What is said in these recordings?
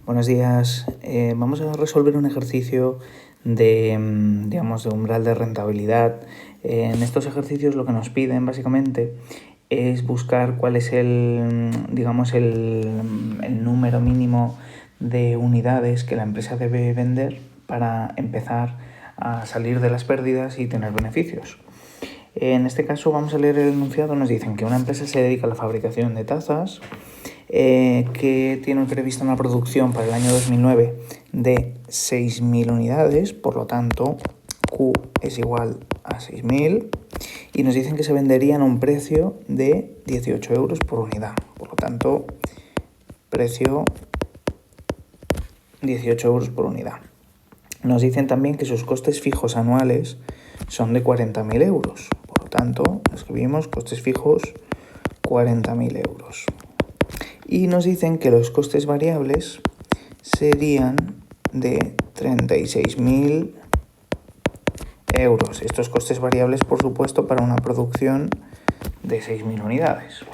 Buenos días. Vamos a resolver un ejercicio de umbral de rentabilidad. En estos ejercicios lo que nos piden básicamente es buscar cuál es el número mínimo de unidades que la empresa debe vender para empezar a salir de las pérdidas y tener beneficios. En este caso vamos a leer el enunciado. Nos dicen que una empresa se dedica a la fabricación de tazas, que tiene prevista una producción para el año 2009 de 6.000 unidades, por lo tanto Q es igual a 6.000, y nos dicen que se venderían a un precio de 18 euros por unidad, por lo tanto precio 18 euros por unidad. Nos dicen también que sus costes fijos anuales son de 40.000 euros, por lo tanto escribimos costes fijos 40.000 euros. Y nos dicen que los costes variables serían de 36.000 euros. Estos costes variables, por supuesto, para una producción de 6.000 unidades.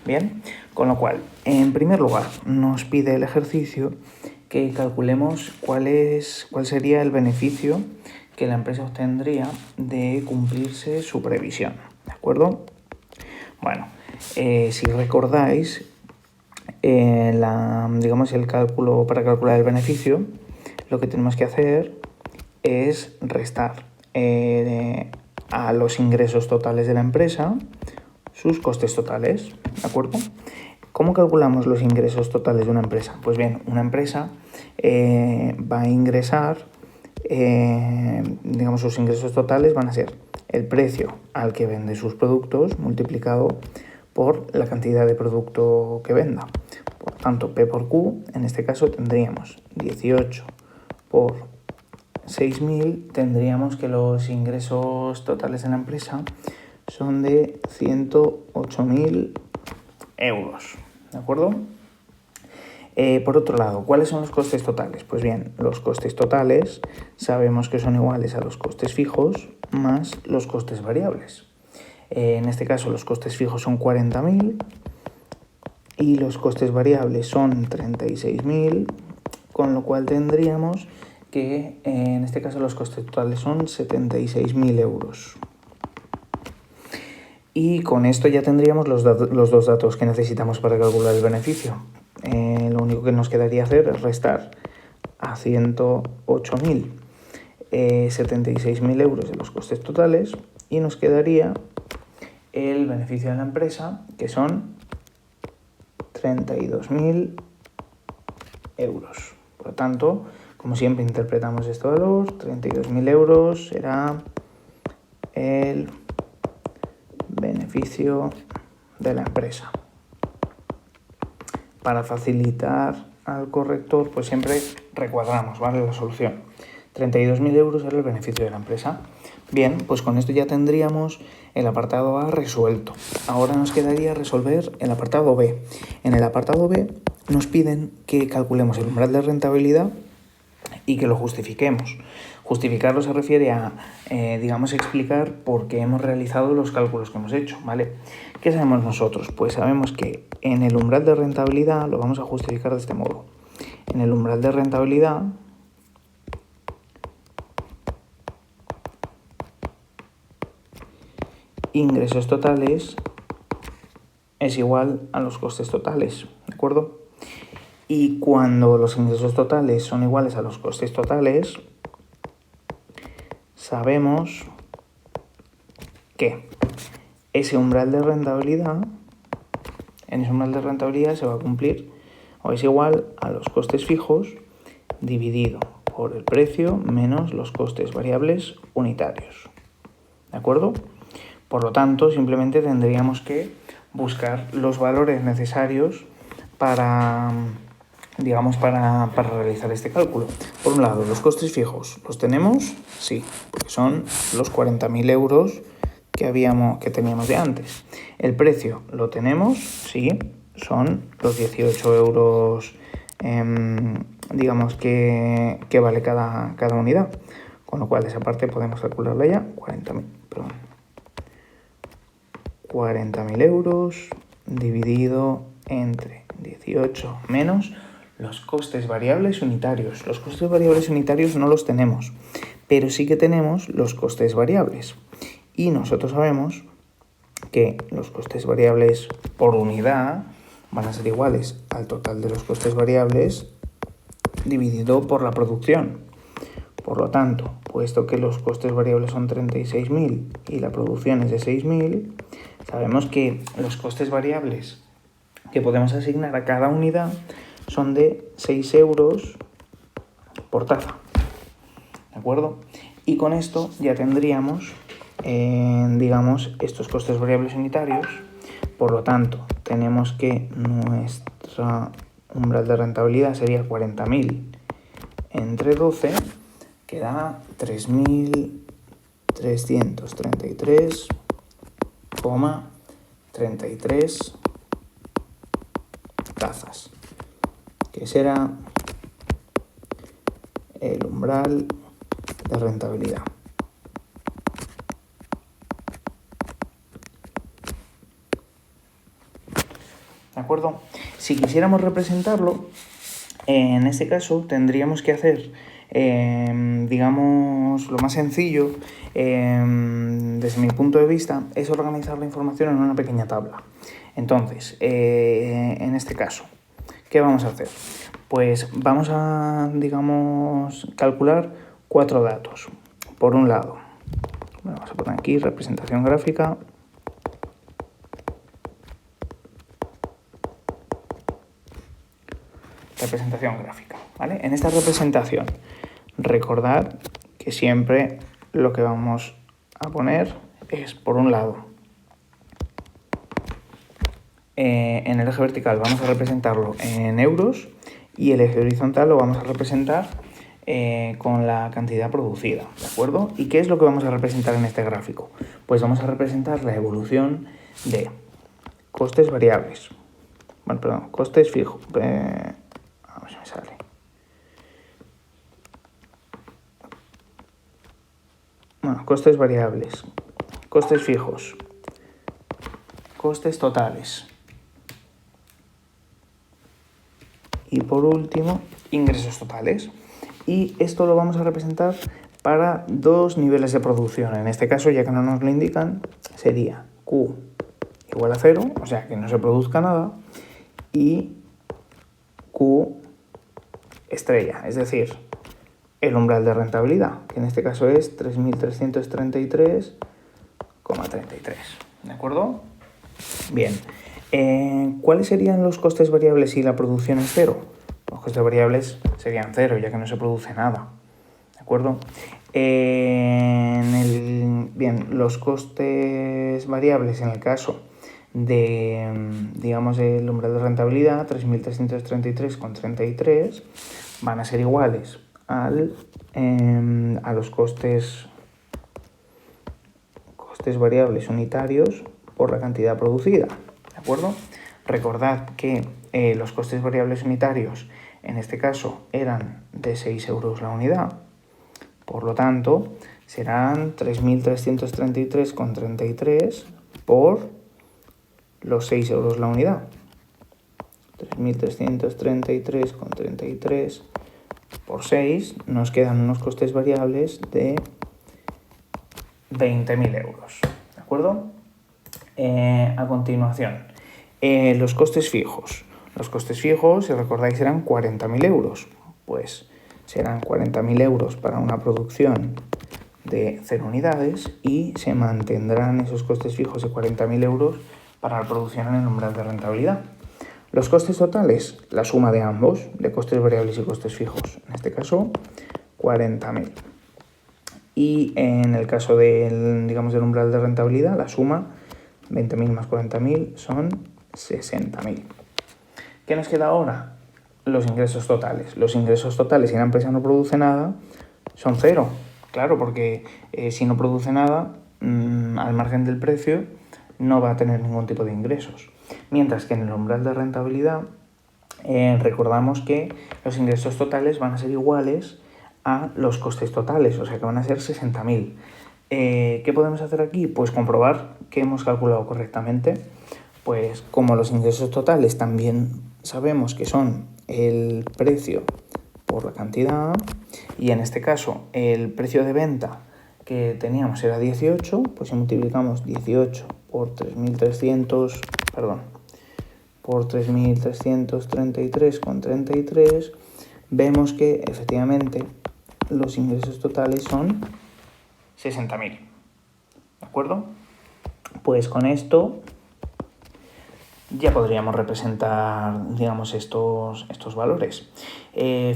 Bien, con lo cual, en primer lugar, nos pide el ejercicio que calculemos cuál sería el beneficio que la empresa obtendría de cumplirse su previsión. ¿De acuerdo? Bueno, si recordáis, el cálculo para calcular el beneficio, lo que tenemos que hacer es restar a los ingresos totales de la empresa sus costes totales, ¿de acuerdo? ¿Cómo calculamos los ingresos totales de una empresa? Pues bien, una empresa va a ingresar, sus ingresos totales van a ser el precio al que vende sus productos multiplicado por la cantidad de producto que venda. Por tanto, P por Q, en este caso tendríamos 18 por 6.000, tendríamos que los ingresos totales de la empresa son de 108.000 euros, ¿de acuerdo? Por otro lado, ¿cuáles son los costes totales? Pues bien, los costes totales sabemos que son iguales a los costes fijos más los costes variables. En este caso los costes fijos son 40.000 y los costes variables son 36.000, con lo cual tendríamos que en este caso los costes totales son 76.000 euros. Y con esto ya tendríamos los dos datos que necesitamos para calcular el beneficio. Lo único que nos quedaría hacer es restar a 108.000 76.000 euros de los costes totales y nos quedaría el beneficio de la empresa, que son 32.000 euros. Por lo tanto, como siempre interpretamos este valor, 32.000 euros será el beneficio de la empresa. Para facilitar al corrector, pues siempre recuadramos, ¿vale?, la solución. 32.000 euros era el beneficio de la empresa. Bien, pues con esto ya tendríamos el apartado A resuelto. Ahora nos quedaría resolver el apartado B. En el apartado B nos piden que calculemos el umbral de rentabilidad y que lo justifiquemos. Justificarlo se refiere a, explicar por qué hemos realizado los cálculos que hemos hecho, ¿vale? ¿Qué sabemos nosotros? Pues sabemos que en el umbral de rentabilidad lo vamos a justificar de este modo. En el umbral de rentabilidad ingresos totales es igual a los costes totales, ¿de acuerdo? Y cuando los ingresos totales son iguales a los costes totales, sabemos que ese umbral de rentabilidad, en ese umbral de rentabilidad se va a cumplir o es igual a los costes fijos dividido por el precio menos los costes variables unitarios, ¿de acuerdo? Por lo tanto, simplemente tendríamos que buscar los valores necesarios para realizar este cálculo. Por un lado, los costes fijos, ¿los tenemos? Sí, porque son los 40.000 euros que teníamos de antes. El precio, ¿lo tenemos? Sí, son los 18 euros que vale cada unidad. Con lo cual, esa parte podemos calcularla ya, 40.000 euros dividido entre 18 menos los costes variables unitarios. Los costes variables unitarios no los tenemos, pero sí que tenemos los costes variables. Y nosotros sabemos que los costes variables por unidad van a ser iguales al total de los costes variables dividido por la producción. Por lo tanto, puesto que los costes variables son 36.000 y la producción es de 6.000, sabemos que los costes variables que podemos asignar a cada unidad son de 6 euros por taza. ¿De acuerdo? Y con esto ya tendríamos, digamos, estos costes variables unitarios. Por lo tanto, tenemos que nuestra umbral de rentabilidad sería 40.000 entre 12, que da 3.333,33 tazas, que será el umbral de rentabilidad. ¿De acuerdo? Si quisiéramos representarlo, en este caso tendríamos que hacer, digamos, lo más sencillo, desde mi punto de vista, es organizar la información en una pequeña tabla. Entonces, en este caso, ¿qué vamos a hacer? Pues vamos a, digamos, calcular 4 datos. Por un lado, vamos a poner aquí representación gráfica. Representación gráfica, ¿vale? En esta representación, recordad que siempre lo que vamos a poner es, por un lado, en el eje vertical vamos a representarlo en euros y el eje horizontal lo vamos a representar con la cantidad producida, ¿de acuerdo? ¿Y qué es lo que vamos a representar en este gráfico? Pues vamos a representar la evolución de costes variables, bueno, perdón, costes fijos, a ver si me sale. Bueno, costes variables, costes fijos, costes totales. Y por último, ingresos totales. Y esto lo vamos a representar para 2 niveles de producción. En este caso, ya que no nos lo indican, sería Q igual a 0, o sea que no se produzca nada, y Q estrella, es decir, el umbral de rentabilidad, que en este caso es 3.333,33. ¿De acuerdo? Bien. ¿Cuáles serían los costes variables si la producción es 0? Los costes variables serían 0, ya que no se produce nada. ¿De acuerdo? Bien, los costes variables en el caso de, digamos, el umbral de rentabilidad, 3.333,33, van a ser iguales a los costes variables unitarios por la cantidad producida. ¿De acuerdo? Recordad que los costes variables unitarios en este caso eran de 6 euros la unidad. Por lo tanto, serán 3.333,33 por los 6 euros la unidad. 3.333,33 por 6 nos quedan unos costes variables de 20.000 euros. ¿De acuerdo? A continuación, los costes fijos. Los costes fijos, si recordáis, eran 40.000 euros. Pues serán 40.000 euros para una producción de 0 unidades y se mantendrán esos costes fijos de 40.000 euros para la producción en el umbral de rentabilidad. Los costes totales, la suma de ambos, de costes variables y costes fijos. En este caso, 40.000. Y en el caso del, digamos, del umbral de rentabilidad, la suma, 20.000 más 40.000 son 60.000. ¿Qué nos queda ahora? Los ingresos totales. Los ingresos totales, si la empresa no produce nada, son 0. Claro, porque si no produce nada, al margen del precio, no va a tener ningún tipo de ingresos. Mientras que en el umbral de rentabilidad, recordamos que los ingresos totales van a ser iguales a los costes totales, o sea que van a ser 60.000. ¿Qué podemos hacer aquí? Pues comprobar que hemos calculado correctamente. Pues como los ingresos totales también sabemos que son el precio por la cantidad y en este caso el precio de venta que teníamos era 18, pues si multiplicamos 18 por 3.333,33, vemos que efectivamente los ingresos totales son 60.000. ¿De acuerdo? Pues con esto ya podríamos representar, digamos, estos valores.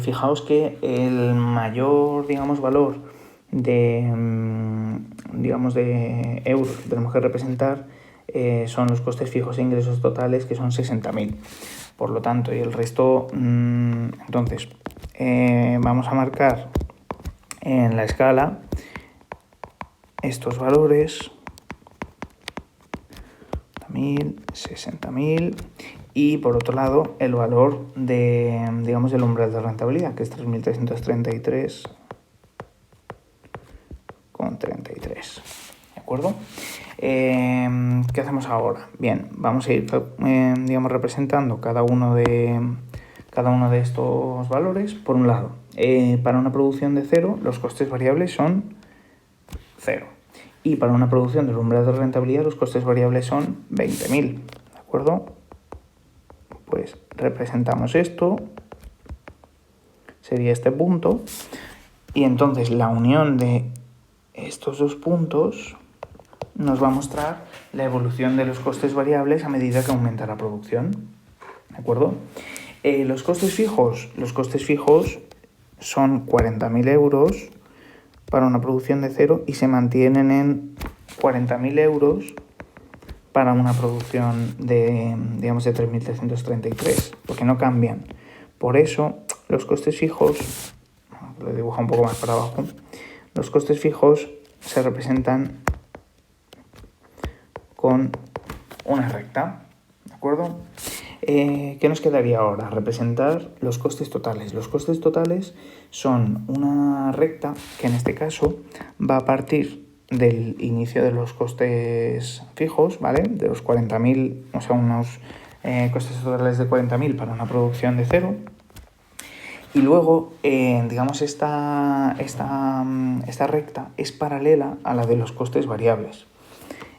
Fijaos que el mayor, digamos, valor de euros que tenemos que representar son los costes fijos e ingresos totales, que son 60.000. Por lo tanto, y el resto, entonces, vamos a marcar en la escala estos valores, 60.000, y por otro lado el valor de, digamos, el umbral de rentabilidad, que es 3.333,33. ¿De acuerdo? ¿Qué hacemos ahora? Bien, vamos a ir digamos, representando cada uno de estos valores. Por un lado, para una producción de 0, los costes variables son 0. Y para una producción del umbral de rentabilidad, los costes variables son 20.000. ¿De acuerdo? Pues representamos esto. Sería este punto. Y entonces la unión de estos dos puntos nos va a mostrar la evolución de los costes variables a medida que aumenta la producción. ¿De acuerdo? Los costes fijos son 40.000 euros para una producción de 0 y se mantienen en 40.000 euros para una producción de, digamos, de 3.333, porque no cambian. Por eso, los costes fijos, lo he dibujado un poco más para abajo, los costes fijos se representan con una recta, ¿de acuerdo? ¿Qué nos quedaría ahora? Representar los costes totales. Los costes totales son una recta que en este caso va a partir del inicio de los costes fijos, ¿vale? De los 40.000, o sea, unos costes totales de 40.000 para una producción de 0. Y luego, digamos, esta recta es paralela a la de los costes variables.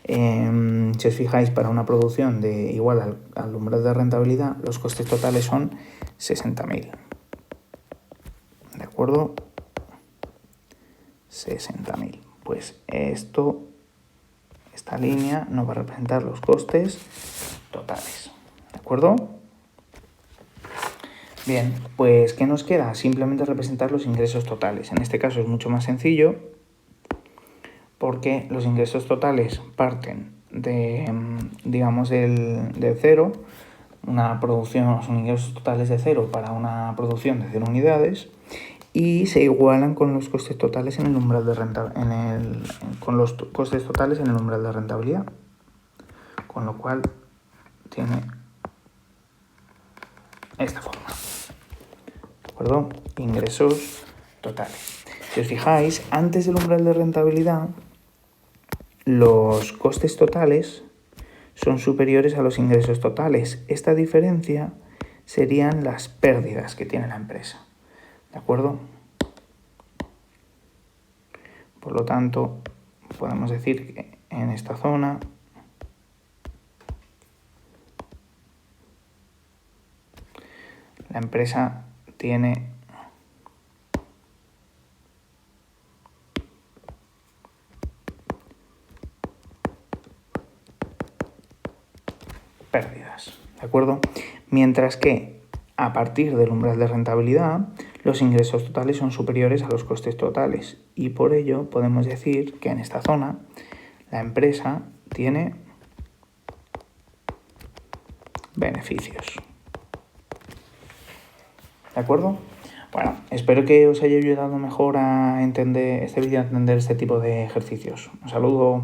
Si os fijáis, para una producción de igual al umbral de rentabilidad, los costes totales son 60.000. ¿De acuerdo? 60.000. Pues esta línea nos va a representar los costes totales. ¿De acuerdo? Bien, pues ¿qué nos queda? Simplemente representar los ingresos totales. En este caso es mucho más sencillo, porque los ingresos totales parten de, digamos, del 0, una producción, son ingresos totales de 0 para una producción de 0 unidades, y se igualan con los costes totales en el umbral de con los costes totales en el umbral de rentabilidad, con lo cual tiene esta forma. ¿De acuerdo? Ingresos totales. Si os fijáis, antes del umbral de rentabilidad, los costes totales son superiores a los ingresos totales. Esta diferencia serían las pérdidas que tiene la empresa. ¿De acuerdo? Por lo tanto, podemos decir que en esta zona la empresa tiene pérdidas, ¿de acuerdo? Mientras que a partir del umbral de rentabilidad, los ingresos totales son superiores a los costes totales y por ello podemos decir que en esta zona la empresa tiene beneficios. ¿De acuerdo? Bueno, espero que os haya ayudado mejor a entender este vídeo, a entender este tipo de ejercicios. Un saludo.